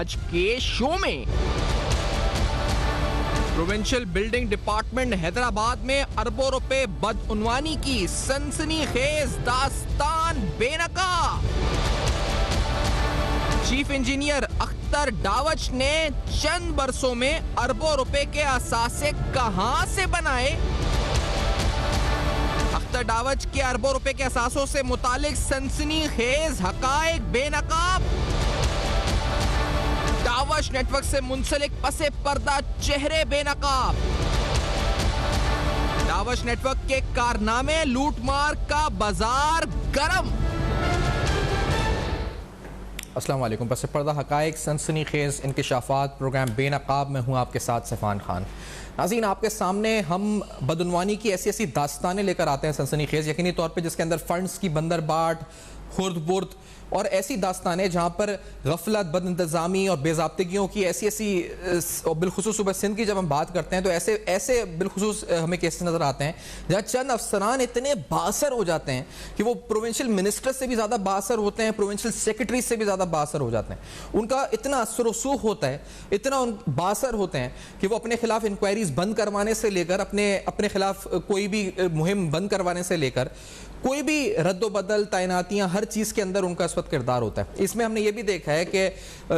آج کے شو میں پروونشل بلڈنگ ڈپارٹمنٹ حیدرآباد میں اربوں روپے بدعنوانی کی سنسنی خیز داستان بے نقاب۔ چیف انجینئر اختر ڈاوچ نے چند برسوں میں اربوں روپے کے اثاثے کہاں سے بنائے؟ اختر ڈاوچ کے اربوں روپے کے اثاثوں سے متعلق سنسنی خیز حقائق بے نقاب۔ ڈاوچ نیٹ ورک سے منسلک پس پردہ چہرے بے نقاب۔ ڈاوچ نیٹ ورک کے کارنامے، لوٹ مار کا بازار گرم۔ السلام علیکم۔ پس پردہ حقائق، سنسنی خیز انکشافات، پروگرام بے نقاب میں ہوں آپ کے ساتھ سفان خان۔ ناظرین، آپ کے سامنے ہم بدعنوانی کی ایسی داستانیں لے کر آتے ہیں سنسنی خیز، یقینی طور پہ جس کے اندر فنڈز کی بندر بانٹ، خرد برد اور ایسی داستانیں جہاں پر غفلت، بد انتظامی اور بے ضابطگیوں کی ایسی بالخصوص صوبہ سندھ کی جب ہم بات کرتے ہیں تو ایسے بالخصوص ہمیں کیسز نظر آتے ہیں جہاں چند افسران اتنے بااثر ہو جاتے ہیں کہ وہ پروونشل منسٹر سے بھی زیادہ بااثر ہوتے ہیں، پروونشل سیکرٹری سے بھی زیادہ بااثر ہو جاتے ہیں۔ ان کا اتنا اثر و رسوخ ہوتا ہے، اتنا بااثر ہوتے ہیں کہ وہ اپنے خلاف انکوائریز بند کروانے سے لے کر اپنے خلاف کوئی بھی مہم بند کروانے سے لے کر کوئی بھی رد و بدل، تعیناتیاں، ہر چیز کے اندر ان کا اس وقت کردار ہوتا ہے۔ اس میں ہم نے یہ بھی دیکھا ہے کہ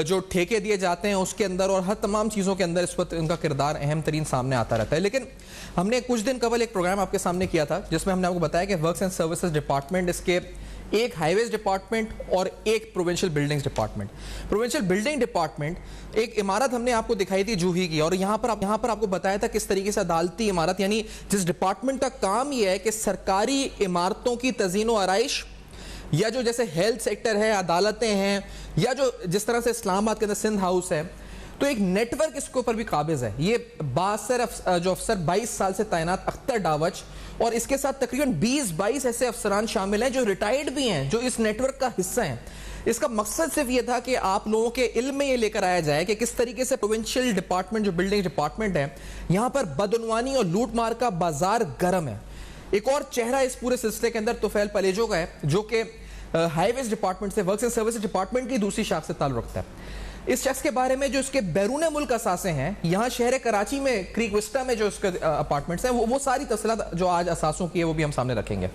جو ٹھیکے دیے جاتے ہیں اس کے اندر اور ہر تمام چیزوں کے اندر اس وقت ان کا کردار اہم ترین سامنے آتا رہتا ہے۔ لیکن ہم نے کچھ دن قبل ایک پروگرام آپ کے سامنے کیا تھا جس میں ہم نے آپ کو بتایا کہ ورکس اینڈ سروسز ڈپارٹمنٹ، اس کے ایک ہائی ویز ڈپارٹمنٹ اور ایک provincial buildings department. Provincial building department ایک عمارت ہم نے آپ کو دکھائی تھی جوہی کی، اور یہاں پر آپ کو بتایا تھا کس طریقے سے عدالتی عمارت، یعنی جس ڈپارٹمنٹ کا کام یہ ہے کہ سرکاری عمارتوں کی تزئین و آرائش، یا جو جیسے ہیلتھ سیکٹر ہے، عدالتیں ہیں، یا جو جس طرح سے اسلام آباد کے اندر سندھ ہاؤس ہے، تو ایک نیٹ ورک اس کے اوپر بھی قابض ہے۔ یہ بااثر جو افسر 22 سال سے تعینات اختر ڈاوچ اور اس کے ساتھ تقریباً 20-22 ایسے افسران شامل ہیں جو ریٹائرڈ بھی ہیں، جو اس نیٹ ورک کا حصہ ہیں۔ اس کا مقصد صرف یہ تھا کہ آپ لوگوں کے علم میں یہ لے کر آیا جائے کہ کس طریقے سے پروونشل ڈپارٹمنٹ جو بلڈنگ ڈپارٹمنٹ ہے، یہاں پر بدعنوانی اور لوٹ مار کا بازار گرم ہے۔ ایک اور چہرہ اس پورے سلسلے کے اندر طفیل پلیجو کا ہے جو کہ ہائی ویز ڈپارٹمنٹ سے، ورکس اینڈ سروسز ڈپارٹمنٹ کی دوسری شاخ سے تعلق رکھتا ہے۔ اس شخص کے بارے میں جو اس کے بیرون ملک اثاثے ہیں، یہاں شہر کراچی میں کریک وسٹا میں جو اس کے اپارٹمنٹس ہیں، وہ ساری تفصیلات جو آج اثاثوں کی ہے وہ بھی ہم سامنے رکھیں گے۔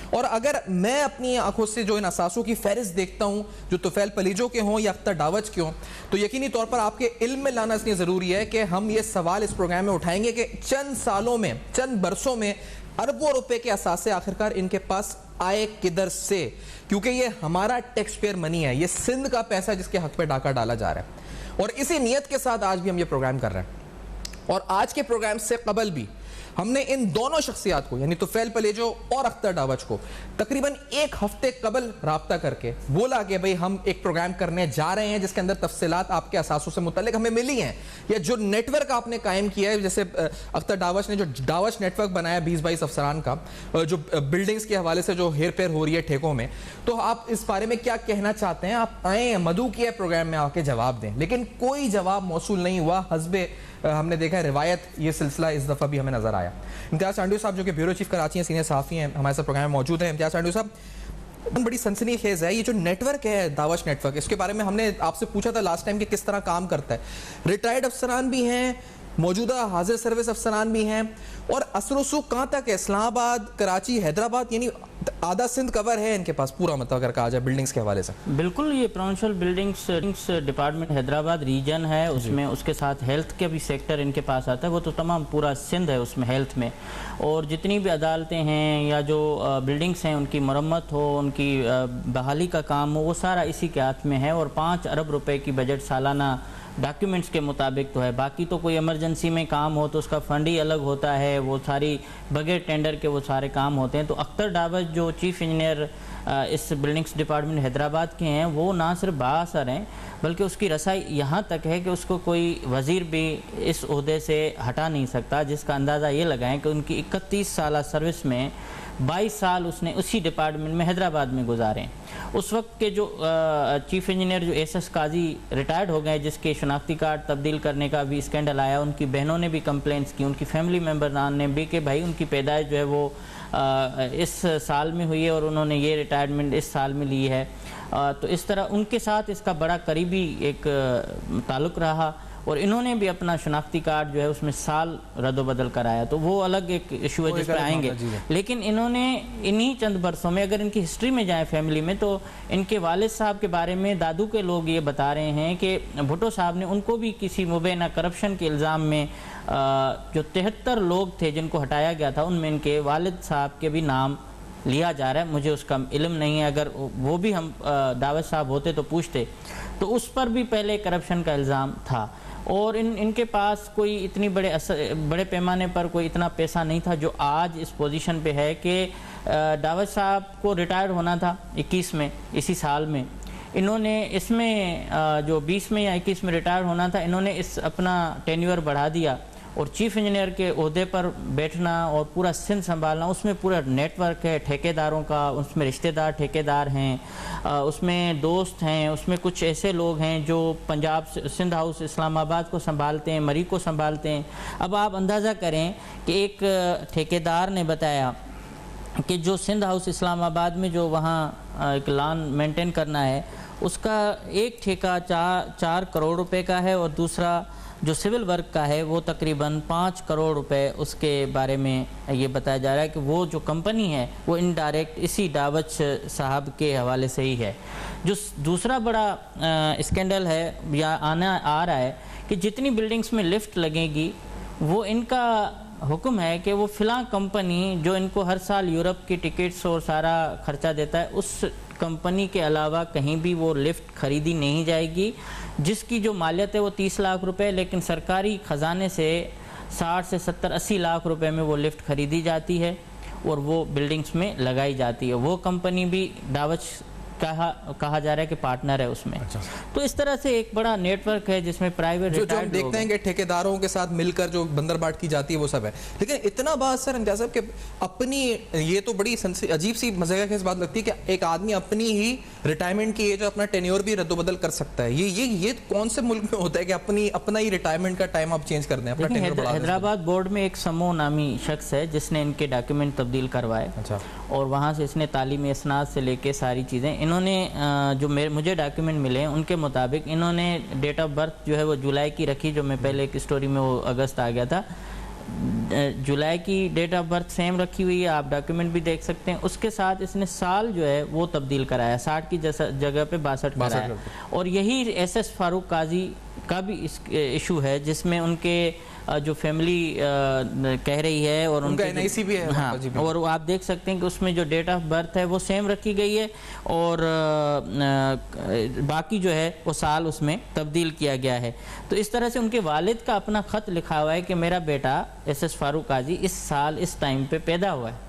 اور اگر میں اپنی آنکھوں سے جو ان اثاثوں کی فہرست دیکھتا ہوں جو طفیل پلیجو کے ہوں یا اختر ڈاوچ کے ہوں، تو یقینی طور پر آپ کے علم میں لانا اس لیے ضروری ہے کہ ہم یہ سوال اس پروگرام میں اٹھائیں گے کہ چند سالوں میں، چند برسوں میں اربوں روپے کے اثاثے آخرکار ان کے پاس آئے کدھر سے، کیونکہ یہ ہمارا ٹیکس پیئر منی ہے، یہ سندھ کا پیسہ جس کے حق پہ ڈاکہ ڈالا جا رہا ہے۔ اور اسی نیت کے ساتھ آج بھی ہم یہ پروگرام کر رہے ہیں، اور آج کے پروگرام سے قبل بھی ہم نے ان دونوں شخصیات کو، یعنی طفیل پلیجو اور اختر ڈاوچ کو، تقریباً ایک ہفتے قبل رابطہ کر کے بولا کہ بھئی ہم ایک پروگرام کرنے جا رہے ہیں جس کے اندر تفصیلات آپ کے اثاثوں سے متعلق ہمیں ملی ہیں، یا جو نیٹ ورک آپ نے قائم کیا ہے، جیسے اختر ڈاوچ نے جو ڈاوچ نیٹ ورک بنایا 20-22 افسران کا، جو بلڈنگز کے حوالے سے جو ہیر پھیر ہو رہی ہے ٹھیکوں میں، تو آپ اس بارے میں کیا کہنا چاہتے ہیں؟ آپ آئیں، مدعو کیا پروگرام میں آ کے جواب دیں، لیکن کوئی جواب موصول نہیں ہوا۔ حسب ہم نے دیکھا روایت یہ سلسلہ اس دفعہ بھی ہمیں نظر آیا۔ امتیاز ٹانڈیو صاحب جو کہ بیورو چیف کراچی ہیں، سینئر صحافی ہیں، ہمارے ساتھ پروگرام میں موجود ہیں۔ امتیاز ٹانڈیو صاحب، بڑی سنسنی خیز ہے یہ جو نیٹ ورک ہے ڈاوچ نیٹ ورک، اس کے بارے میں ہم نے آپ سے پوچھا تھا لاسٹ ٹائم کہ کس طرح کام کرتا ہے۔ ریٹائرڈ افسران بھی ہیں، موجودہ حاضر سروس افسران بھی ہیں، اور اثر و رسوخ کہاں تک ہے؟ اسلام آباد، کراچی، حیدرآباد، یعنی آدھا سندھ کور ہے ان کے پاس پورا، مطلب اگر کہا جائے بلڈنگز کے حوالے سے۔ بالکل، یہ provincial buildings department Hyderabad region ہے، اس میں اس کے ساتھ ہیلتھ کے بھی سیکٹر ان کے پاس آتا ہے، وہ تو تمام پورا سندھ ہے اس میں ہیلتھ میں، اور جتنی بھی عدالتیں ہیں یا جو بلڈنگز ہیں ان کی مرمت ہو، ان کی بحالی کا کام ہو، وہ سارا اسی کے ہاتھ میں ہے، اور 5 ارب روپے کی بجٹ سالانہ ڈاکیومنٹس کے مطابق تو ہے۔ باقی تو کوئی ایمرجنسی میں کام ہو تو اس کا فنڈ ہی الگ ہوتا ہے، وہ ساری بغیر ٹینڈر کے وہ سارے کام ہوتے ہیں۔ تو اختر ڈاوچ جو چیف انجینئر اس بلڈنگز ڈپارٹمنٹ حیدرآباد کے ہیں، وہ نہ صرف بااثر ہیں بلکہ اس کی رسائی یہاں تک ہے کہ اس کو کوئی وزیر بھی اس عہدے سے ہٹا نہیں سکتا، جس کا اندازہ یہ لگائیں کہ ان کی 31 سالہ سروس میں 22 سال اس نے اسی ڈپارٹمنٹ میں حیدرآباد میں گزارے ہیں۔ اس وقت کے جو چیف انجینئر جو ایس ایس قاضی ریٹائرڈ ہو گئے، جس کے شناختی کارڈ تبدیل کرنے کا بھی اسکینڈل آیا، ان کی بہنوں نے بھی کمپلینٹس کی، ان کی فیملی ممبران نے بھی کہ بھائی ان کی پیدائش جو ہے وہ اس سال میں ہوئی ہے اور انہوں نے یہ ریٹائر ریٹائرمنٹ اس سال میں لی ہے. تو اس طرح ان کے ساتھ اس کا بڑا قریبی ایک تعلق رہا, اور انہوں نے بھی اپنا شناختی کارڈ جو ہے اس میں سال رد و بدل کرایا. تو وہ الگ ایک ایشو ہے جس پہ آئیں گے. لیکن انہوں نے انہی چند برسوں میں اگر ان کی ہسٹری میں جائیں فیملی میں, تو ان کے والد صاحب کے بارے میں دادو کے لوگ یہ بتا رہے ہیں کہ بھٹو صاحب نے ان کو بھی کسی مبینہ کرپشن کے الزام میں جو 73 لوگ تھے جن کو ہٹایا گیا تھا, ان میں ان کے والد صاحب کے بھی نام لیا جا رہا ہے. مجھے اس کا علم نہیں ہے, اگر وہ بھی ہم دعوت صاحب ہوتے تو پوچھتے. تو اس پر بھی پہلے کرپشن کا الزام تھا, اور ان کے پاس کوئی اتنی بڑے پیمانے پر کوئی اتنا پیسہ نہیں تھا جو آج اس پوزیشن پہ ہے کہ دعوت صاحب کو ریٹائر ہونا تھا 21 میں, اسی سال میں. انہوں نے اس میں جو 20 میں یا 21 میں ریٹائر ہونا تھا, انہوں نے اس اپنا ٹینیور بڑھا دیا, اور چیف انجینئر کے عہدے پر بیٹھنا اور پورا سندھ سنبھالنا, اس میں پورا نیٹ ورک ہے ٹھیکیداروں کا, اس میں رشتہ دار ٹھیکیدار ہیں, اس میں دوست ہیں, اس میں کچھ ایسے لوگ ہیں جو پنجاب سندھ ہاؤس اسلام آباد کو سنبھالتے ہیں, مری کو سنبھالتے ہیں. اب آپ اندازہ کریں کہ ایک ٹھیکیدار نے بتایا کہ جو سندھ ہاؤس اسلام آباد میں جو وہاں ایک لان مینٹین کرنا ہے, اس کا ایک ٹھیکہ 4 کروڑ روپے کا ہے, اور دوسرا جو سول ورک کا ہے وہ تقریباً 5 کروڑ روپے. اس کے بارے میں یہ بتایا جا رہا ہے کہ وہ جو کمپنی ہے وہ انڈائریکٹ اسی دعوت صاحب کے حوالے سے ہی ہے. جو دوسرا بڑا اسکینڈل ہے یا آ رہا ہے کہ جتنی بلڈنگز میں لفٹ لگے گی, وہ ان کا حکم ہے کہ وہ فلاں کمپنی جو ان کو ہر سال یورپ کی ٹکٹس اور سارا خرچہ دیتا ہے, اس کمپنی کے علاوہ کہیں بھی وہ لفٹ خریدی نہیں جائے گی, جس کی جو مالیت ہے وہ 30 لاکھ روپے, لیکن سرکاری خزانے سے 60 سے 70 80 لاکھ روپے میں وہ لفٹ خریدی جاتی ہے اور وہ بلڈنگز میں لگائی جاتی ہے. وہ کمپنی بھی دعوت کہا جا رہا ہے کہ پارٹنر ہے اس میں. تو اس طرح سے ایک بڑا نیٹ ورک ہے جس میں پرائیویٹ جو ہم دیکھتے ہیں کہ ٹھیکیداروں کے ساتھ مل کر جو بندر بانٹ کی جاتی ہے وہ سب ہے. لیکن اتنا بات سر امتیاز صاحب کہ اپنی, یہ تو بڑی عجیب سی مزے کی بات لگتی ہے کہ ایک آدمی اپنی ہی ریٹائرمنٹ کی ایج اور اپنا ٹینیور بھی رد و بدل کر سکتا ہے. یہ کون سے ملک میں ہوتا ہے کہ اپنا ہی ریٹائرمنٹ کا ٹائم آپ چینج کر دیں, اپنا ٹینیور بڑھا دیں؟ حیدرآباد بورڈ میں ایک سمو نامی شخص ہے جس نے ان کے ڈاکیومنٹ تبدیل کروائے, اور وہاں سے اس نے تعلیمی اسناد سے لے کے ساری چیزیں, انہوں نے جو مجھے ڈاکیومنٹ ملے ہیں ان کے مطابق انہوں نے ڈیٹ آف برتھ جو ہے وہ جولائی کی رکھی, جو میں پہلے ایک سٹوری میں وہ اگست آ گیا تھا, جولائی کی ڈیٹ آف برتھ سیم رکھی ہوئی ہے, آپ ڈاکیومنٹ بھی دیکھ سکتے ہیں. اس کے ساتھ اس نے سال جو ہے وہ تبدیل کرایا, 60 کی جگہ پہ 62 کرایا. اور یہی ایس ایس فاروق قاضی کا بھی ایشو ہے جس میں ان کے جو فیملی کہہ رہی ہے, اور ان کا NIC بھی ہے, ہاں, اور آپ دیکھ سکتے ہیں کہ اس میں جو ڈیٹ آف برتھ ہے وہ سیم رکھی گئی ہے, اور باقی جو ہے وہ سال اس میں تبدیل کیا گیا ہے. تو اس طرح سے ان کے والد کا اپنا خط لکھا ہوا ہے کہ میرا بیٹا ایس ایس فاروق قاضی اس سال اس ٹائم پہ پیدا ہوا ہے,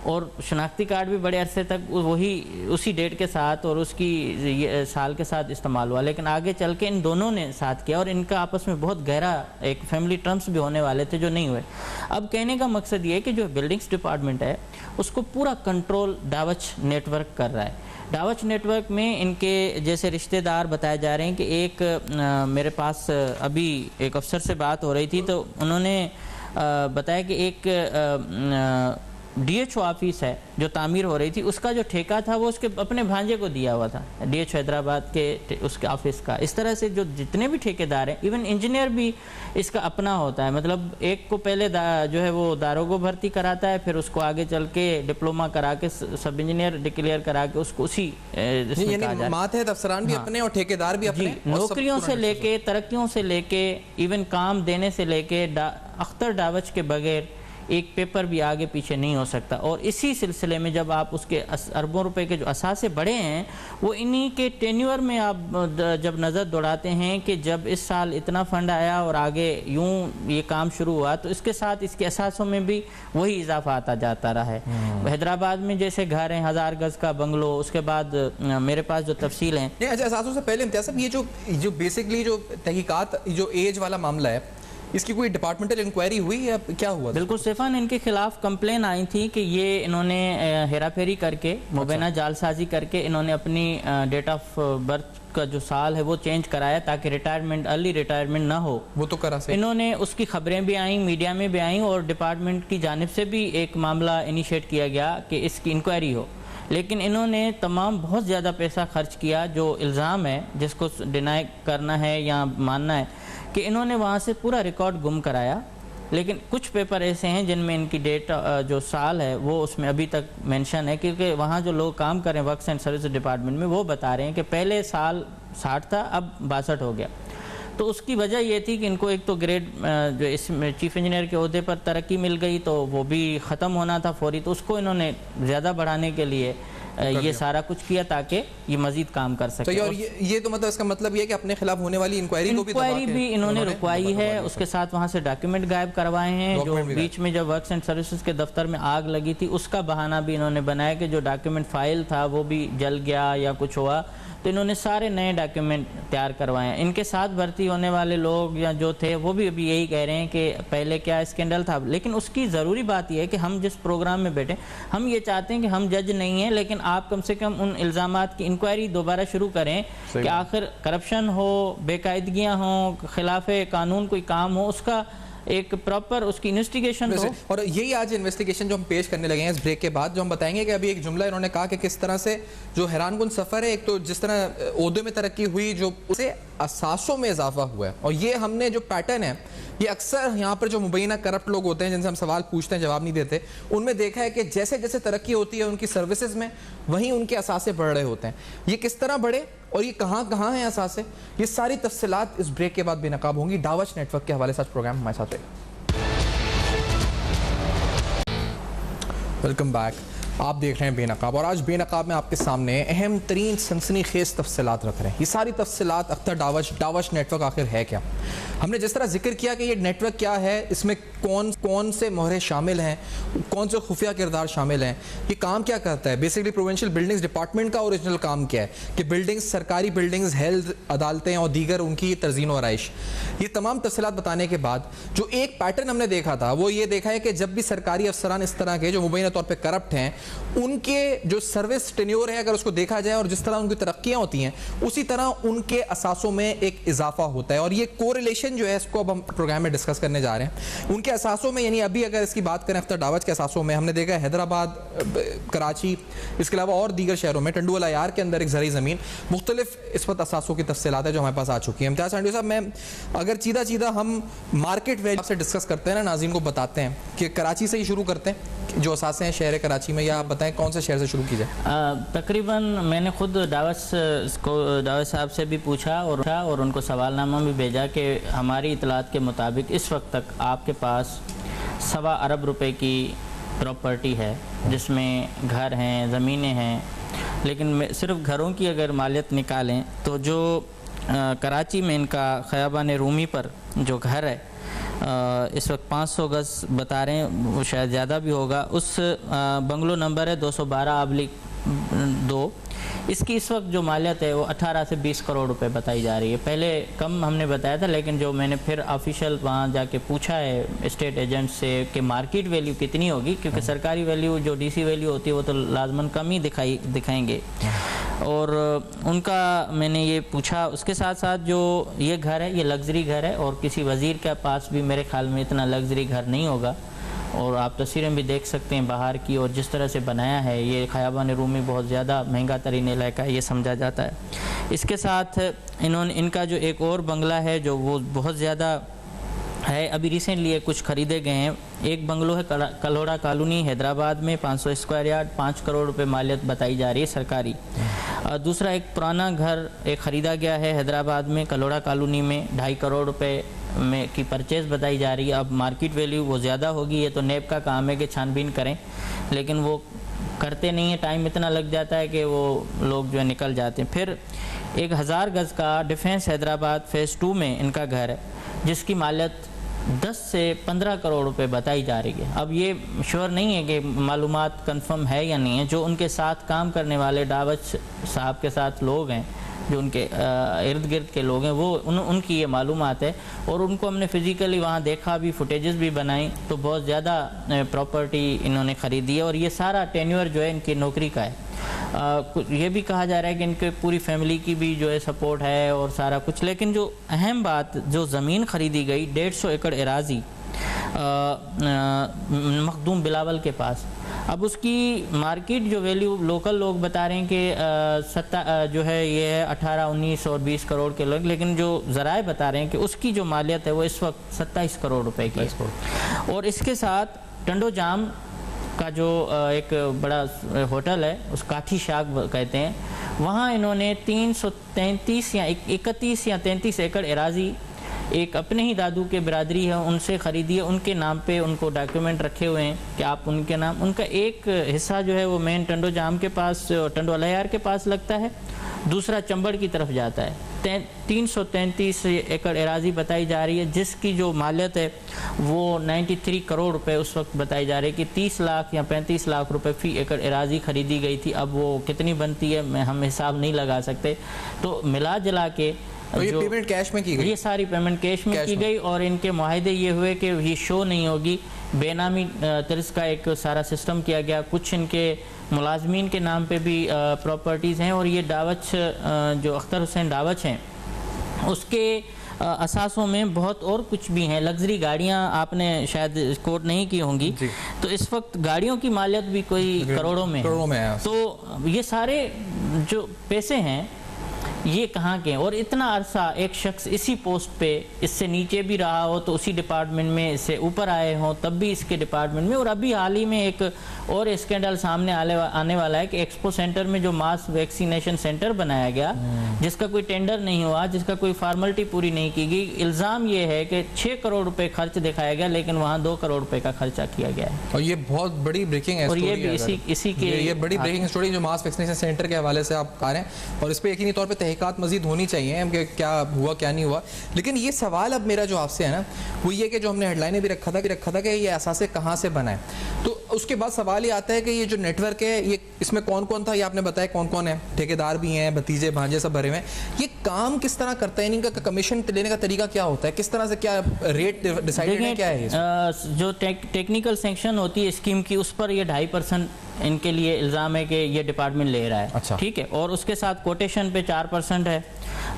اور شناختی کارڈ بھی بڑے عرصے تک وہی اسی ڈیٹ کے ساتھ اور اس کی سال کے ساتھ استعمال ہوا. لیکن آگے چل کے ان دونوں نے ساتھ کیا, اور ان کا آپس میں بہت گہرا ایک فیملی ٹرمز بھی ہونے والے تھے جو نہیں ہوئے. اب کہنے کا مقصد یہ ہے کہ جو بلڈنگز ڈپارٹمنٹ ہے اس کو پورا کنٹرول دعوت نیٹ ورک کر رہا ہے. دعوت نیٹ ورک میں ان کے جیسے رشتہ دار بتائے جا رہے ہیں کہ ایک میرے پاس ابھی ایک افسر سے بات ہو رہی تھی, تو انہوں نے بتایا کہ ایک DHO آفس ہے جو تعمیر ہو رہی تھی, اس کا جو ٹھیکہ تھا وہ اس کے اپنے بھانجے کو دیا ہوا تھا, DHO حیدرآباد کے اس کے آفس کا. اس طرح سے جو جتنے بھی ٹھیکیدار ہیں, ایون انجینئر بھی اس کا اپنا ہوتا ہے, مطلب ایک کو پہلے جو ہے وہ داروغو بھرتی کراتا ہے, پھر اس کو آگے چل کے ڈپلومہ کرا کے سب انجینئر ڈکلیئر کرا کے اس کو اسی ماتحت افسران بھی اپنے اور ٹھیکیدار بھی اپنے, نوکریوں سے لے کے ترقیوں سے لے کے ایون کام دینے سے لے کے اختر دعوت کے بغیر ایک پیپر بھی آگے پیچھے نہیں ہو سکتا. اور اسی سلسلے میں جب آپ اس کے اربوں روپے کے جو اثاثے بڑھے ہیں, وہ انہی کے ٹینیور میں آپ جب نظر دوڑاتے ہیں کہ جب اس سال اتنا فنڈ آیا اور آگے یوں یہ کام شروع ہوا, تو اس کے ساتھ اس کے اثاثوں میں بھی وہی اضافہ آتا جاتا رہا ہے. حیدرآباد میں جیسے گھر ہیں 1000 گز کا بنگلو, اس کے بعد میرے پاس جو تفصیل ہیں. اچھا, اثاثوں سے پہلے امتیاز صاحب یہ جو بیسکلی جو تحقیقات جو ایج والا معاملہ ہے, اس کی کوئی ڈپارٹمنٹل انکوائری ہوئی یا کیا ہوا؟ بالکل صفان, ان کے خلاف کمپلین آئی تھی کہ یہ انہوں نے ہیرا پھیری کر کے, مبینہ جال سازی کر کے انہوں نے اپنی ڈیٹ آف برتھ کا جو سال ہے وہ چینج کرایا تاکہ ارلی ریٹائرمنٹ نہ ہو. وہ تو کرا سے انہوں نے اس کی خبریں بھی آئیں, میڈیا میں بھی آئیں, اور ڈپارٹمنٹ کی جانب سے بھی ایک معاملہ انیشیٹ کیا گیا کہ اس کی انکوائری ہو. لیکن انہوں نے تمام بہت زیادہ پیسہ خرچ کیا. جو الزام ہے جس کو ڈینائی کرنا ہے یا ماننا ہے کہ انہوں نے وہاں سے پورا ریکارڈ گم کرایا, لیکن کچھ پیپر ایسے ہیں جن میں ان کی ڈیٹ جو سال ہے وہ اس میں ابھی تک مینشن ہے, کیونکہ وہاں جو لوگ کام کر رہے ہیں ورکس اینڈ سروسز ڈپارٹمنٹ میں وہ بتا رہے ہیں کہ پہلے سال 60 تھا اب 62 ہو گیا. تو اس کی وجہ یہ تھی کہ ان کو ایک تو گریڈ جو اس میں چیف انجینئر کے عہدے پر ترقی مل گئی تو وہ بھی ختم ہونا تھا فوری, تو اس کو انہوں نے زیادہ بڑھانے کے لیے یہ سارا کچھ کیا تاکہ یہ مزید کام کر سکے. تو یہ تو مطلب اس کا مطلب یہ کہ اپنے خلاف ہونے والی انکوائری کو بھی انہوں نے رکوائی ہے, اس کے ساتھ وہاں سے ڈاکیومنٹ غائب کروائے ہیں. جو بیچ میں جب ورکس اینڈ سروسز کے دفتر میں آگ لگی تھی اس کا بہانہ بھی انہوں نے بنایا کہ جو ڈاکیومنٹ فائل تھا وہ بھی جل گیا یا کچھ ہوا, تو انہوں نے سارے نئے ڈاکیومنٹ تیار کروائے ہیں. ان کے ساتھ بھرتی ہونے والے لوگ یا جو تھے وہ بھی ابھی یہی کہہ رہے ہیں کہ پہلے کیا اسکینڈل تھا. لیکن اس کی ضروری بات یہ ہے کہ ہم جس پروگرام میں بیٹھے ہم یہ چاہتے ہیں کہ ہم جج نہیں ہیں, لیکن آپ کم سے کم ان الزامات کی انکوائری دوبارہ شروع کریں کہ آخر کرپشن ہو, بے قاعدگیاں ہوں, خلاف قانون کوئی کام ہو, اس کا ایک پراپر اس کی انویسٹیگیشن ہو. اور یہی آج انویسٹیگیشن جو ہم پیش کرنے لگے ہیں اس بریک کے بعد, جو ہم بتائیں گے کہ ابھی ایک جملہ انہوں نے کہا کہ کس طرح سے جو حیران کن سفر ہے, ایک تو جس طرح عہدے میں ترقی ہوئی جو اسے اثاثوں میں اضافہ ہوا ہے, اور یہ ہم نے جو پیٹرن ہے یہ اکثر یہاں پر جو مبینہ کرپٹ لوگ ہوتے ہیں جن سے ہم سوال پوچھتے ہیں جواب نہیں دیتے, ان میں دیکھا ہے کہ جیسے جیسے ترقی ہوتی ہے ان کی سروسز میں وہیں ان کے اثاثے بڑھ رہے ہوتے ہیں. یہ کس طرح بڑھے اور یہ کہاں کہاں ہیں اثاثے, یہ ساری تفصیلات اس بریک کے بعد بے نقاب ہوں گی. ڈاوچ نیٹ ورک کے حوالے سے پروگرام ہمارے ساتھ ہے. Welcome back. آپ دیکھ رہے ہیں بے نقاب, اور آج بے نقاب میں آپ کے سامنے اہم ترین سنسنی خیز تفصیلات رکھ رہے ہیں. یہ ساری تفصیلات اختر ڈاوچ نیٹ ورک آخر ہے کیا. ہم نے جس طرح ذکر کیا کہ یہ نیٹ ورک کیا ہے, اس میں کون سے مہرے شامل ہیں, کون سے خفیہ کردار شامل ہیں, یہ کام کیا کرتا ہے. بیسیکلی پروونشل بلڈنگز ڈپارٹمنٹ کا اوریجنل کام کیا ہے کہ بلڈنگز, سرکاری بلڈنگز, ہیلتھ, عدالتیں اور دیگر ان کی تزئین و آرائش. یہ تمام تفصیلات بتانے کے بعد جو ایک پیٹرن ہم نے دیکھا تھا وہ یہ دیکھا ہے کہ جب بھی سرکاری افسران اس طرح کے جو مبینہ طور پہ کرپٹ ہیں, ان کے جو سروس ٹینیور ہے اگر اس کو دیکھا جائے اور جس طرح ان کی ترقیاں ہوتی ہیں اسی طرح ان کے اثاثوں میں ایک اضافہ ہوتا ہے. اور یہ کوریلیشن جو ہے اس کو اب ہم پروگرام میں ڈسکس کرنے جا رہے ہیں. ان کے اثاثوں میں, یعنی ابھی اگر اس کی بات کریں اختر ڈاوچ کے اثاثوں میں, ہم نے دیکھا ہے حیدرآباد, کراچی, اس کے علاوہ اور دیگر شہروں میں ٹنڈو العیار کے اندر ایک زرعی زمین, مختلف اس وقت اثاثوں کی تفصیلات ہے جو ہمارے پاس آ چکی ہیں. امتیاز سانڈیو صاحب, میں اگر چیدہ ہم مارکیٹ ویلیو سے ڈسکس کرتے ہیں نا, ناظرین کو بتاتے ہیں کہ کراچی سے ہی شروع کرتے ہیں جو اثاثے ہیں شہر کراچی میں, یا آپ بتائیں کون سے شہر سے شروع کی جائے. تقریباً میں نے خود ڈاوچ صاحب سے بھی پوچھا اور ان کو سوال نامہ بھی بھیجا کہ ہماری اطلاعات کے مطابق اس وقت تک آپ کے پاس 1.25 ارب روپے کی پراپرٹی ہے جس میں گھر ہیں, زمینیں ہیں, لیکن صرف گھروں کی اگر مالیت نکالیں تو جو کراچی میں ان کا خیابان رومی پر جو گھر ہے اس وقت 500 گز بتا رہے ہیں, وہ شاید زیادہ بھی ہوگا. اس بنگلو نمبر ہے 212/2. اس کی اس وقت جو مالیت ہے وہ 18 سے 20 کروڑ روپے بتائی جا رہی ہے. پہلے کم ہم نے بتایا تھا, لیکن جو میں نے پھر آفیشیل وہاں جا کے پوچھا ہے اسٹیٹ ایجنٹ سے کہ مارکیٹ ویلیو کتنی ہوگی, کیونکہ سرکاری ویلیو جو ڈی سی ویلیو ہوتی ہے وہ تو لازماً کم ہی دکھائیں گے, اور ان کا میں نے یہ پوچھا. اس کے ساتھ ساتھ جو یہ گھر ہے یہ لگژری گھر ہے, اور کسی وزیر کے پاس بھی میرے خیال میں اتنا لگژری گھر نہیں ہوگا, اور آپ تصویریں بھی دیکھ سکتے ہیں باہر کی, اور جس طرح سے بنایا ہے یہ خیابان رومی بہت زیادہ مہنگا ترین علاقہ ہے یہ سمجھا جاتا ہے. اس کے ساتھ ان کا جو ایک اور بنگلہ ہے جو وہ بہت زیادہ ہے, ابھی ریسنٹلی کچھ خریدے گئے ہیں. ایک بنگلو ہے کلوڑا کالونی حیدرآباد میں 500 اسکوائر یارڈ, 5 کروڑ روپے مالیت بتائی جا رہی ہے سرکاری. دوسرا ایک پرانا گھر ایک خریدا گیا ہے حیدرآباد میں کلوڑا کالونی میں, 2.5 کروڑ روپے میں کی پرچیز بتائی جا رہی ہے. اب مارکیٹ ویلیو وہ زیادہ ہوگی, یہ تو نیب کا کام ہے کہ چھان بین کریں, لیکن وہ کرتے نہیں ہیں, ٹائم اتنا لگ جاتا ہے کہ وہ لوگ جو ہے نکل جاتے ہیں. پھر 1000 گز کا ڈیفینس حیدرآباد فیز 2 میں ان کا گھر ہے جس کی مالیت 10 سے 15 کروڑ روپے بتائی جا رہی ہے. اب یہ شور نہیں ہے کہ معلومات کنفرم ہے یا نہیں ہے, جو ان کے ساتھ کام کرنے والے ڈاوچ صاحب کے ساتھ لوگ ہیں, جو ان کے ارد گرد کے لوگ ہیں, وہ ان کی یہ معلومات ہے, اور ان کو ہم نے فزیکلی وہاں دیکھا بھی, فوٹیجز بھی بنائیں, تو بہت زیادہ پراپرٹی انہوں نے خریدی ہے, اور یہ سارا ٹینیور جو ہے ان کی نوکری کا ہے. یہ بھی کہا جا رہا ہے کہ ان کے پوری فیملی کی بھی جو ہے سپورٹ ہے اور سارا کچھ, لیکن جو اہم بات جو زمین خریدی گئی 150 ایکڑ اراضی مخدوم بلاول کے پاس, اب اس کی مارکیٹ جو ویلیو لوکل لوگ بتا رہے ہیں کہ جو ہے یہ ہے 18, 19 اور 20 کروڑ کے لوگ، لیکن جو ذرائع بتا رہے ہیں کہ اس کی جو مالیت ہے وہ اس وقت 27 کروڑ روپے کی ہے۔ اور اس کے ساتھ ٹنڈو جام کا جو ایک بڑا ہوٹل ہے، اس کاٹھی شاگ کہتے ہیں، وہاں انہوں نے 333 یا 31 یا 33 ایکڑ اراضی ایک اپنے ہی دادو کے برادری ہے ان سے خریدی ہے، ان کے نام پہ ان کو ڈاکیومنٹ رکھے ہوئے ہیں کہ آپ ان کے نام، ان کا ایک حصہ جو ہے وہ مین ٹنڈو جام کے پاس، ٹنڈو الیار کے پاس لگتا ہے، دوسرا چمبڑ کی طرف جاتا ہے۔ 333 ایکڑ اراضی بتائی جا رہی ہے، جس کی جو مالیت ہے وہ 93 کروڑ روپے اس وقت بتائی جا رہی ہے کہ 30 لاکھ یا 35 لاکھ روپے فی ایکڑ اراضی خریدی گئی تھی۔ اب وہ کتنی بنتی ہے ہم حساب نہیں لگا سکتے۔ تو ملا جلا کے یہ پیمنٹ کیش میں کی گئی، یہ ساری پیمنٹ کیش میں کی گئی، اور ان کے معاہدے یہ ہوئے کہ یہ شو نہیں ہوگی، بے نامی طرز کا ایک سارا سسٹم کیا گیا۔ کچھ ان کے ملازمین کے نام پہ بھی پراپرٹیز ہیں، اور یہ ڈاوچ جو اختر حسین ڈاوچ ہیں اس کے اثاثوں میں بہت اور کچھ بھی ہیں، لگژری گاڑیاں آپ نے شاید کوٹ نہیں کی ہوں گی، تو اس وقت گاڑیوں کی مالیت بھی کوئی کروڑوں میں ہے۔ تو یہ سارے جو پیسے ہیں یہ کہاں کے ہیں؟ اور اتنا عرصہ ایک شخص اسی پوسٹ پہ، اس سے نیچے بھی رہا ہو تو اسی ڈپارٹمنٹ میں، اس سے اوپر آئے ہوں تب بھی اس کے ڈپارٹمنٹ میں، اور ابھی حال ہی میں ایک اور اسکینڈل سامنے آنے والا ہے کہ ایکسپو سینٹر میں جو ماس ویکسینیشن سینٹر بنایا گیا، جس کا کوئی ٹینڈر نہیں ہوا، جس کا کوئی فارملٹی پوری نہیں کی گئی، الزام یہ ہے کہ 6 کروڑ روپے خرچ دکھایا گیا لیکن وہاں 2 کروڑ روپے کا خرچہ کیا گیا ہے۔ اور یہ بہت بڑی بریکنگ ہے، اور یہ بھی اسی کے یہ بڑی بریکنگ سٹوری جو ماس ویکسینیشن سینٹر کے حوالے سے آپ کہہ رہے ہیں، اور اس پہ یقینی طور پہ تحقیقات مزید ہونی چاہیے کہ کیا ہوا کیا نہیں ہوا۔ لیکن یہ سوال اب میرا جو آپ سے ہے نا وہ یہ کہ جو ہم نے ہیڈ لائنیں بھی رکھا تھا کہ یہ اثاثے کہاں سے بنا ہے، تو اس کے بعد سوال یہ آتا ہے کہ یہ جو نیٹ ورک ہے یہ اس میں کون کون تھا، یہ آپ نے بتایا کون کون ہے، ٹھیکیدار بھی ہیں، بھتیجے بھانجے سب بھرے ہوئے ہیں، یہ کام کس طرح کرتا ہے، ان کا کمیشن لینے کا طریقہ کیا ہوتا ہے، کس طرح سے کیا ریٹ ڈیسائیڈ ہے، کیا ہے؟ جو ٹیکنیکل سینکشن ہوتی ہے اسکیم کی، اس پر یہ 2.5% ان کے لیے الزام ہے کہ یہ ڈپارٹمنٹ لے رہا ہے، ٹھیک ہے، اور اس کے ساتھ کوٹیشن پہ 4% ہے،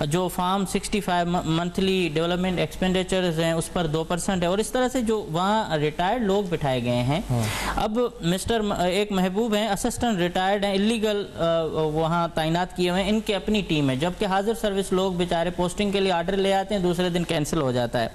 جو فارم 65 منتھلی ڈیولپمنٹ ایکسپینڈیچرز ہیں اس پر 2% ہے، اور اس طرح سے جو وہاں ریٹائرڈ لوگ بٹھائے گئے ہیں۔ اب مسٹر ایک محبوب ہیں، اسسٹنٹ ریٹائرڈ ہیں، اللیگل وہاں تعینات کیے ہوئے ہیں، ان کی اپنی ٹیم ہے، جبکہ حاضر سروس لوگ بیچارے پوسٹنگ کے لیے آرڈر لے آتے ہیں، دوسرے دن کینسل ہو جاتا ہے۔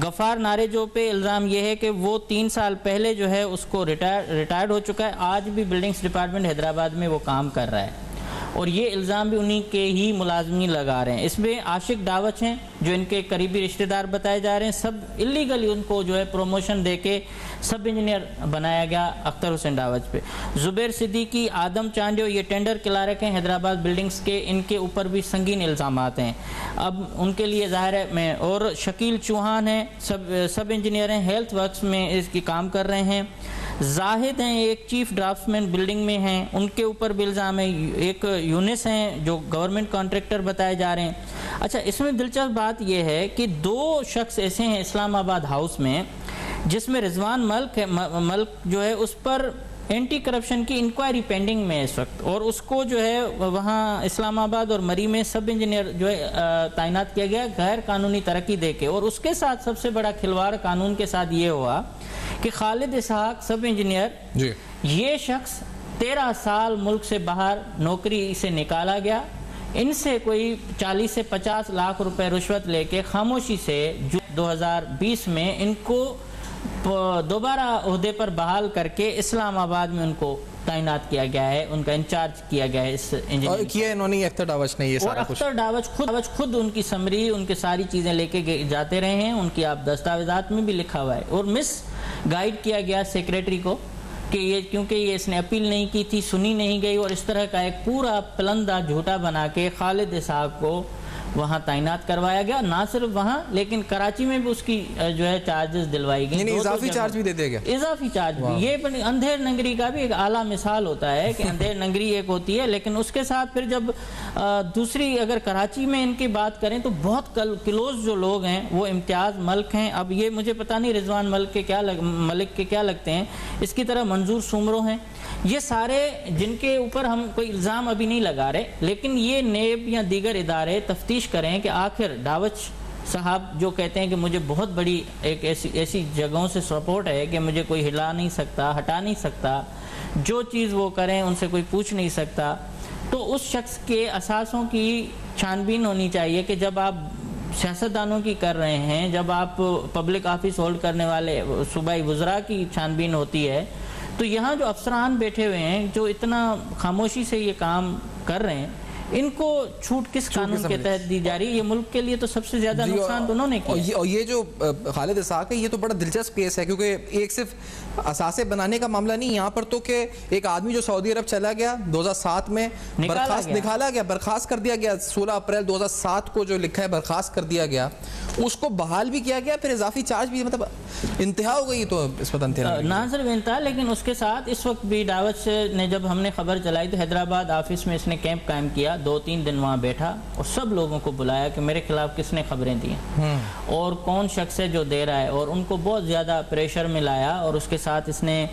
غفار نارے جو پہ الزام یہ ہے کہ وہ 3 سال پہلے جو ہے اس کو ریٹائرڈ ہو چکا ہے، آج بھی بلڈنگز ڈپارٹمنٹ حیدرآباد میں وہ کام کر رہا ہے، اور یہ الزام بھی انہی کے ہی ملازمین لگا رہے ہیں۔ اس میں عاشق ڈاوچ ہیں جو ان کے قریبی رشتہ دار بتائے جا رہے ہیں، سب اللیگلی ان کو جو ہے پروموشن دے کے سب انجینئر بنایا گیا اختر حسین ڈاوچ پہ۔ زبیر صدیقی، آدم چانڈیو، یہ ٹینڈر کلارک ہیں حیدرآباد بلڈنگز کے، ان کے اوپر بھی سنگین الزامات ہیں، اب ان کے لیے ظاہر ہے میں، اور شکیل چوہان ہیں، سب انجینئر ہیں، ہیلتھ ورکس میں اس کی کام کر رہے ہیں۔ زاہد ہیں ایک چیف ڈرافٹسمین بلڈنگ میں ہیں، ان کے اوپر بھی الزام ہے۔ ایک یونس ہیں جو گورنمنٹ کانٹریکٹر بتائے جا رہے ہیں۔ اچھا، اس میں دلچسپ بات یہ ہے کہ 2 شخص ایسے ہیں اسلام آباد ہاؤس میں، جس میں رضوان ملک جو ہے اس پر اینٹی کرپشن کی انکوائری پینڈنگ میں اس وقت، اور اس کو جو ہے وہاں اسلام آباد اور مری میں سب انجینئر جو ہے تعینات کیا گیا غیر قانونی ترقی دے کے، اور اس کے ساتھ سب سے بڑا کھلواڑ قانون کے ساتھ یہ ہوا کہ خالد اسحاق سب انجینئر یہ شخص 13 سال ملک سے باہر نوکری سے نکالا گیا، ان سے کوئی 40 سے 50 لاکھ روپے رشوت لے کے خاموشی سے 2020 میں ان کو دوبارہ عہدے پر بحال کر کے اسلام آباد میں ان کو تعینات کیا گیا ہے، ان کا انچارج کیا گیا ہے اس انجینئر کیا انہوں نے اختر ڈاوچ نے یہ سارا کچھ، اور اختر ڈاوچ خود ان کی سمری، ان کی ساری چیزیں لے کے جاتے رہے ہیں، ان کی آپ دستاویزات میں بھی لکھا ہوا ہے، اور مس گائیڈ کیا گیا سیکریٹری کو کہ یہ کیونکہ یہ اس نے اپیل نہیں کی تھی، سنی نہیں گئی، اور اس طرح کا ایک پورا پلندہ جھوٹا بنا کے خالد اسحاق کو وہاں تعینات کروایا گیا، نہ صرف وہاں لیکن کراچی میں بھی اس کی جو ہے چارجز دلوائی گئی، یعنی اضافی چارج بھی دے دیا گیا، اضافی چارج بھی۔ یہ اندھیر ننگری کا بھی ایک اعلیٰ مثال ہوتا ہے کہ اندھیر ننگری ایک ہوتی ہے، لیکن اس کے ساتھ پھر جب دوسری اگر کراچی میں ان کی بات کریں تو بہت کلوز جو لوگ ہیں وہ امتیاز ملک ہیں، اب یہ مجھے پتہ نہیں رضوان ملک کے کیا لگتے ہیں، اس کی طرح منظور سومرو ہیں، یہ سارے جن کے اوپر ہم کوئی الزام ابھی نہیں لگا رہے، لیکن یہ نیب یا دیگر ادارے تفتیش کریں کہ آخر ڈاوچ صاحب جو کہتے ہیں کہ مجھے بہت بڑی ایک ایسی جگہوں سے سپورٹ ہے کہ مجھے کوئی ہلا نہیں سکتا، ہٹا نہیں سکتا، جو چیز وہ کریں ان سے کوئی پوچھ نہیں سکتا. تو اس شخص کے اثاثوں کی چھان بین ہونی چاہیے کہ جب آپ سیاستدانوں کی کر رہے ہیں, جب آپ پبلک آفس ہولڈ کرنے والے صوبائی وزراء کی چھان بین ہوتی ہے, تو یہاں جو افسران بیٹھے ہوئے ہیں جو اتنا خاموشی سے یہ کام کر رہے ہیں, ان کو چھوٹ کس قانون کے تحت دی جا رہی ہے؟ یہ ملک کے لیے تو سب سے زیادہ نقصان تو انہوں نے کیا. اور یہ جو خالد اسحاق ہے, یہ تو بڑا دلچسپ کیس ہے, کیونکہ ایک صرف اثاثے بنانے کا معاملہ نہیں یہاں پر, تو کہ ایک آدمی جو سعودی عرب چلا گیا 2007 میں, برخاست کر دیا گیا 16 اپریل 2007 کو جو لکھا ہے برخاست کر دیا گیا, اس کو بحال بھی کیا گیا, پھر اضافی چارج بھی, مطلب انتہا ہو گئی. تو اس پر نہ صرف انتہا, لیکن اس کے ساتھ اس وقت بھی ڈاوچ نے جب ہم نے خبر چلائی تو حیدرآباد آفس میں اس نے کیمپ قائم کیا, 2-3 دن وہاں بیٹھا اور سب لوگوں کو بلایا کہ میرے خلاف کس نے خبریں دی ہیں اور کون شخص ہے جو دے رہا ہے, اور ان کو بہت زیادہ پریشر میں لایا. اور اس کے ساتھ اس نے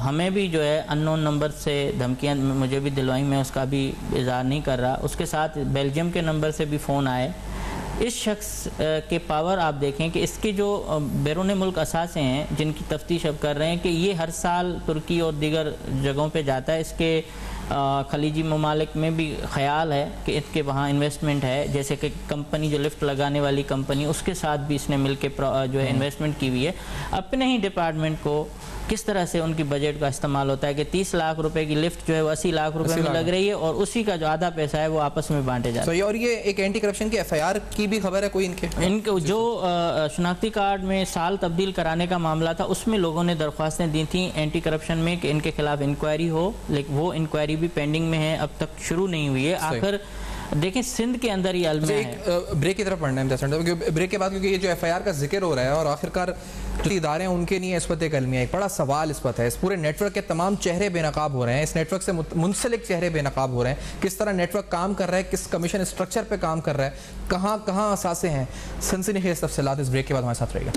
ہمیں بھی جو ہے ان نون نمبر سے دھمکیاں مجھے بھی دلوائی, میں اس کا بھی اظہار نہیں کر رہا. اس کے ساتھ بیلجیم کے نمبر سے بھی فون آئے. اس شخص کے پاور آپ دیکھیں کہ اس کے جو بیرون ملک اثاثے ہیں جن کی تفتیش اب کر رہے ہیں کہ یہ ہر سال ترکی اور دیگر جگہوں پہ جاتا ہے. اس کے خلیجی ممالک میں بھی خیال ہے کہ اس کے وہاں انویسٹمنٹ ہے, جیسے کہ کمپنی جو لفٹ لگانے والی کمپنی, اس کے ساتھ بھی اس نے مل کے جو ہے انویسٹمنٹ کی ہوئی ہے. اپنے ہی ڈپارٹمنٹ کو کس طرح سے ان کی بجٹ کا استعمال ہوتا ہے کہ 30 لاکھ روپے کی لفٹ جو ہے وہ 80 لاکھ روپے میں لگ رہی ہے, اور اسی کا جو آدھا پیسہ ہے وہ آپس میں بانٹے جاتے ہیں. اور یہ ایک اینٹی کرپشن کی FIR کی بھی خبر ہے کوئی ان کے جو شناختی کارڈ میں سال تبدیل کرانے کا معاملہ تھا, اس میں لوگوں نے درخواستیں دی تھیں اینٹی کرپشن میں کہ ان کے خلاف انکوائری ہو, لیکن وہ انکوائری بھی پینڈنگ میں ہے, اب تک شروع نہیں ہوئی ہے. آخر دیکھیں سندھ کے اندر یہ المیہ ہے. بریک کی طرف پڑھنا ہے بریک کے بعد, کیونکہ یہ جو FIR کا ذکر ہو رہا ہے اور آخرکار جو ادارے ہیں ان کے لیے اس وقت ایک المیہ, ایک بڑا سوال اس وقت ہے. اس پورے نیٹ ورک کے تمام چہرے بے نقاب ہو رہے ہیں, اس نیٹ ورک سے منسلک چہرے بے نقاب ہو رہے ہیں. کس طرح نیٹ ورک کام کر رہا ہے, کس کمیشن اسٹرکچر پہ کام کر رہا ہے, کہاں کہاں اثاثے ہیں, سنسنی خیز تفصیلات اس بریک کے بعد ہمارے ساتھ رہے گا.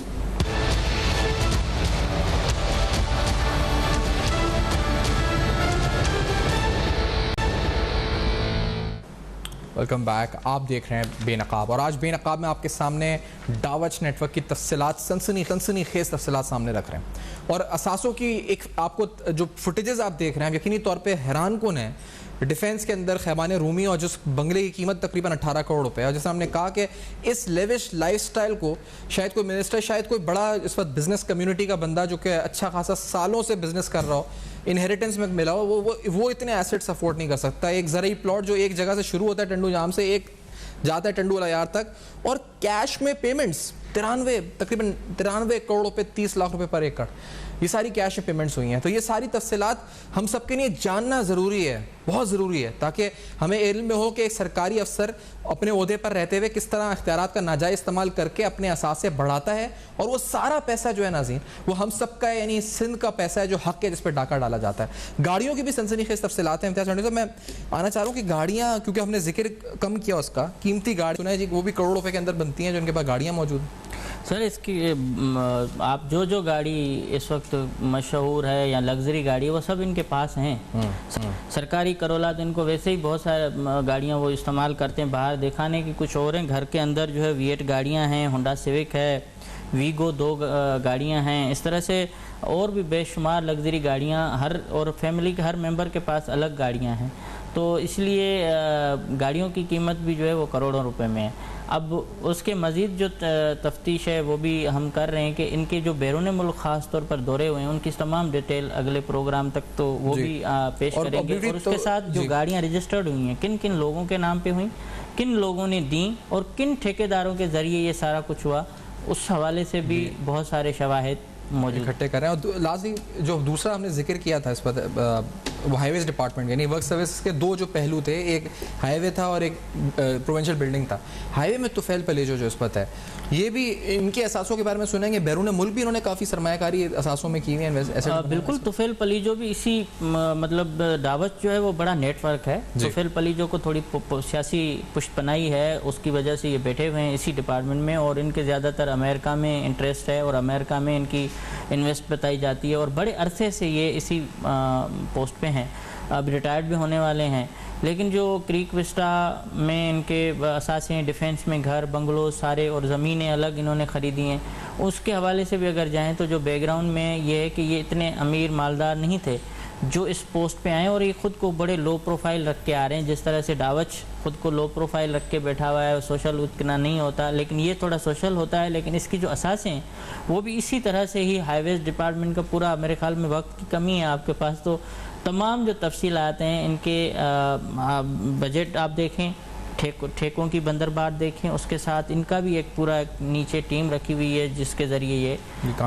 Welcome back. آپ دیکھ رہے ہیں بے نقاب, اور آج بے نقاب میں آپ کے سامنے ڈاوچ نیٹ ورک کی تفصیلات, سنسنی خیز تفصیلات سامنے رکھ رہے ہیں. اور اثاثوں کی ایک آپ کو جو فوٹیجز آپ دیکھ رہے ہیں یقینی طور پہ حیران کن ہیں. ڈیفینس کے اندر خیبان رومی, اور جس بنگلے کی قیمت تقریباً 18 کروڑ روپے ہے, اور جیسے ہم نے کہا کہ اس لیوش لائف سٹائل کو شاید کوئی منسٹر, شاید کوئی بڑا اس وقت بزنس کمیونٹی کا بندہ جو کہ اچھا خاصا سالوں سے بزنس کر رہا ہو, انہیریٹنس میں ملا ہو, وہ اتنے ایسٹس افورڈ نہیں کر سکتا. ایک زرعی پلاٹ جو ایک جگہ سے شروع ہوتا ہے ٹنڈو جام سے, ایک جاتا ہے ٹنڈو العیار تک, اور کیش میں پیمنٹس تقریباً 93 کروڑ روپے, 30 لاکھ روپے پر ایکڑ, یہ ساری کیش میں پیمنٹس ہوئی ہیں. تو یہ ساری تفصیلات ہم سب کے لیے جاننا ضروری ہے, بہت ضروری ہے, تاکہ ہمیں علم میں ہو کہ ایک سرکاری افسر اپنے عہدے پر رہتے ہوئے کس طرح اختیارات کا ناجائز استعمال کر کے اپنے اثاثے بڑھاتا ہے, اور وہ سارا پیسہ جو ہے ناظرین وہ ہم سب کا ہے, یعنی سندھ کا پیسہ ہے جو حق ہے جس پہ ڈاکہ ڈالا جاتا ہے. گاڑیوں کی بھی سنسنی خیز تفصیلات ہیں. امتیاز صاحب میں آنا چاہ رہا ہوں کہ گاڑیاں, کیونکہ ہم نے ذکر کم کیا اس کا, قیمتی گاڑی سنا ہے جی وہ بھی کروڑوں روپے کے اندر بنتی ہیں جو ان کے پاس گاڑیاں موجود ہیں. سر اس کی آپ جو گاڑی اس وقت مشہور ہے یا لگژری گاڑی, وہ سب ان کے پاس ہیں. سرکاری کرولات ان کو ویسے ہی بہت سارے گاڑیاں وہ استعمال کرتے ہیں, باہر دکھانے کی کچھ اور ہیں. گھر کے اندر جو ہے V8 گاڑیاں ہیں, ہونڈا سیوک ہے, ویگو 2 گاڑیاں ہیں. اس طرح سے اور بھی بے شمار لگژری گاڑیاں, اور فیملی کے ہر ممبر کے پاس الگ گاڑیاں ہیں. تو اس لیے گاڑیوں کی قیمت بھی جو ہے وہ کروڑوں روپے میں ہے. اب اس کے مزید جو تفتیش ہے وہ بھی ہم کر رہے ہیں کہ ان کے جو بیرون ملک خاص طور پر دورے ہوئے ہیں ان کی تمام ڈیٹیل اگلے پروگرام تک تو وہ بھی پیش کریں گے. اور اس کے ساتھ جو گاڑیاں رجسٹرڈ ہوئی ہیں کن کن لوگوں کے نام پہ ہوئیں, کن لوگوں نے دیں, اور کن ٹھیکیداروں کے ذریعے یہ سارا کچھ ہوا, اس حوالے سے بھی بہت سارے شواہد موجود اکٹھے کر رہے ہیں. اور لازمی جو دوسرا ہم نے ذکر کیا تھا اس پر, وہ ہائی ویز ڈپارٹمنٹ, یعنی ورک سروس کے 2 جو پہلو تھے, ایک ہائی وے تھا اور ایک پروونشل بلڈنگ تھا. ہائی وے میں طفیل پلیجو جو اس پر ہے, یہ بھی ان کے اثاثوں کے بارے میں سنیں گے. بیرون ملک بھی انہوں نے کافی سرمایہ کاری اثاثوں میں کی ہوئی ہے. بالکل, طفیل پلیجو بھی اسی مطلب دعوت جو ہے وہ بڑا نیٹ ورک ہے. طفیل پلیجو کو تھوڑی سیاسی پشت پناہی ہے, اس کی وجہ سے یہ بیٹھے ہوئے ہیں اسی ڈپارٹمنٹ میں, اور ان کے زیادہ تر امریکہ میں انٹرسٹ ہے, اور امریکہ میں ان کی انویسٹ بتائی جاتی ہے, اور بڑے عرصے سے یہ اسی پوسٹ پہ ہیں. اب ریٹائرڈ بھی ہونے والے ہیں. لیکن جو کریک وسٹا میں ان کے اثاثے ہیں, ڈیفینس میں گھر بنگلو سارے اور زمینیں الگ انہوں نے خریدی ہیں, اس کے حوالے سے بھی اگر جائیں تو جو بیک گراؤنڈ میں یہ ہے کہ یہ اتنے امیر مالدار نہیں تھے. جو اس پوسٹ پہ آئے اور یہ خود کو بڑے لو پروفائل رکھ کے آ رہے ہیں. جس طرح سے ڈاوچ خود کو لو پروفائل رکھ کے بیٹھا ہوا ہے, سوشل اتنا نہیں ہوتا, لیکن یہ تھوڑا سوشل ہوتا ہے, لیکن اس کی جو اساسیں ہیں وہ بھی اسی طرح سے ہی. ہائی ویز ڈپارٹمنٹ کا پورا, میرے خیال میں وقت کی کمی ہے آپ کے پاس, تو تمام جو تفصیلات ہیں ان کے بجٹ آپ دیکھیں, ٹھیکوں کی بندربار دیکھیں, اس کے ساتھ ان کا بھی ایک پورا نیچے ٹیم رکھی ہوئی ہے جس کے ذریعے یہ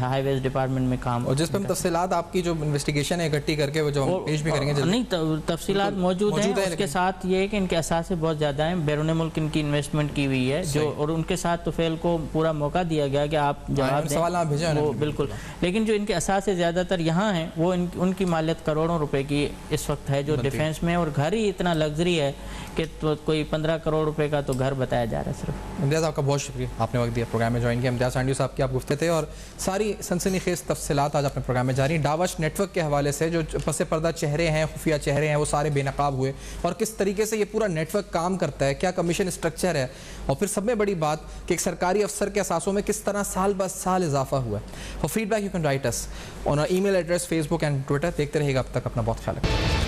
ہائی ویز ڈپارٹمنٹ میں کام, اور جس پہ ہم تفصیلات آپ کی جو انویسٹیگیشن ہے اکٹھی کر کے وہ جو ہم پیش بھی کریں گے نہیں تفصیلات موجود ہیں. اس کے ساتھ یہ ہے کہ ان کے اثاثے بہت زیادہ ہیں, بیرون ملک ان کی انویسٹمنٹ کی ہوئی ہے جو, اور ان کے ساتھ توفیل کو پورا موقع دیا گیا کہ آپ جواب دیں, وہ بالکل, لیکن جو ان کے اثاثے زیادہ تر یہاں ہیں وہ ان کی مالیت کروڑوں روپے کی اس وقت ہے جو ڈیفینس میں, اور گھر ہی اتنا لگژری ہے کہ کوئی 15 کروڑ روپے کا تو گھر بتایا جا رہا ہے صرف. امتیاز آپ کا بہت شکریہ, آپ نے وقت دیا, پروگرام میں جوائن کیا. امتیاز سانڈیو صاحب کی آپ گفتگو تھے اور ساری سنسنی خیز تفصیلات آج اپنے پروگرام میں جاری. ڈاوش نیٹ ورک کے حوالے سے جو پس پردہ چہرے ہیں, خفیہ چہرے ہیں, وہ سارے بے نقاب ہوئے, اور کس طریقے سے یہ پورا نیٹ ورک کام کرتا ہے, کیا کمیشن اسٹرکچر ہے, اور پھر سب میں بڑی بات کہ ایک سرکاری افسر کے اثاثوں میں کس طرح سال بہ سال اضافہ ہوا ہے. For feedback you can write us on our email address, Facebook and Twitter. دیکھتے رہیے گا, اب تک اپنا بہت خیال رکھیں.